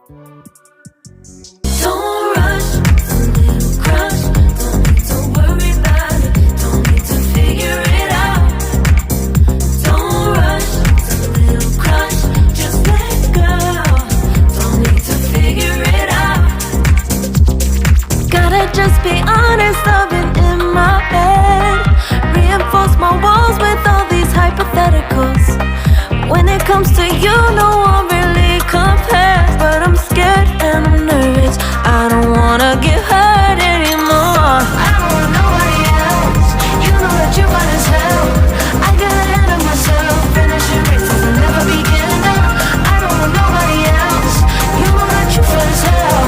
Don't rush, it's a little crush. Don't need to worry about it. Don't need to figure it out. Don't rush, it's a little crush. Just let go. Don't need to figure it out. Gotta just be honest, I've been in my head. Reinforce my walls with all these hypotheticals. When it comes to you, no one really compares. But I'm scared and I'm nervous. I don't wanna get hurt anymore. I don't want nobody else. You know that you're fine as hell. I got ahead of myself. Finishing races will never begin. I don't want nobody else. You know that you're fine as hell.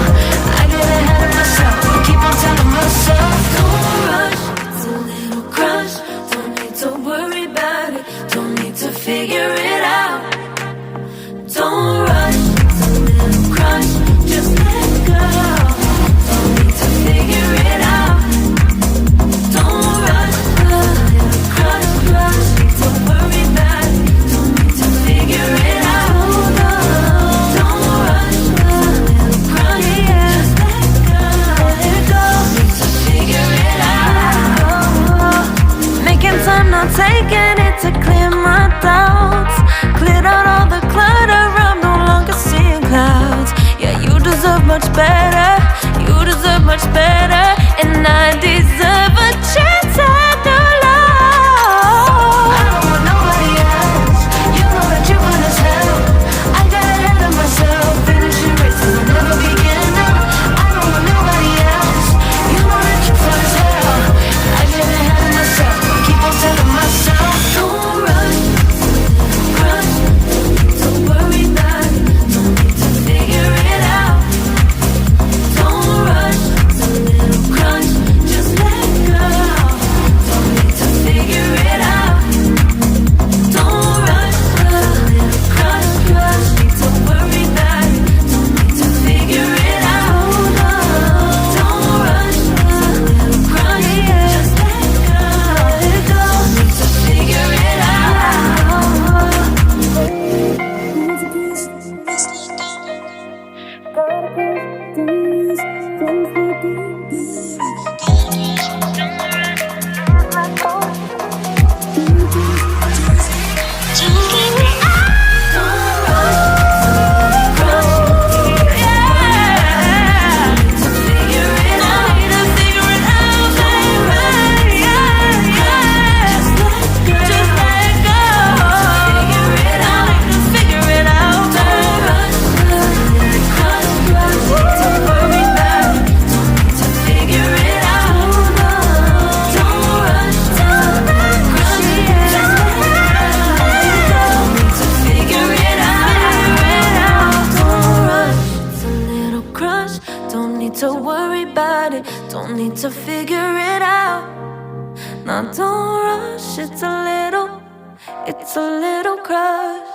I get ahead of myself. Keep on telling myself, don't rush, it's a little crush. Don't need to worry about it. Don't need to figure it out. Don't rush, it's a little crush. Just let go. Don't need to figure it out. Don't rush, a little crush, crush. Don't worry about it. Don't need to figure it out. Don't rush, a little crush. Just let go. Don't need to figure it out. Making time, not taking it to clear my doubts. Cleared out all the clutter, I'm no longer seeing clouds. Yeah, you deserve much better. You deserve much better. And I deserve a chance at new love. I don't want nobody else. You know that you're fine as hell. I got ahead of myself. Finishing races will never begin. I don't want nobody else. You know that you're fine as hell. I get ahead of myself. Keep on telling myself, don't rush. Crush, don't worry about it. Don't need to figure it out. Don't rush, it's a little crush. Just let go. Don't need to figure it out. Don't rush, a little crush, crush. Don't worry about it. Don't need to figure it out. Don't rush, a little crush. Just let go. Don't need to figure it out. Don't need to worry about it. Don't need to figure it out. Now don't rush. It's a little crush.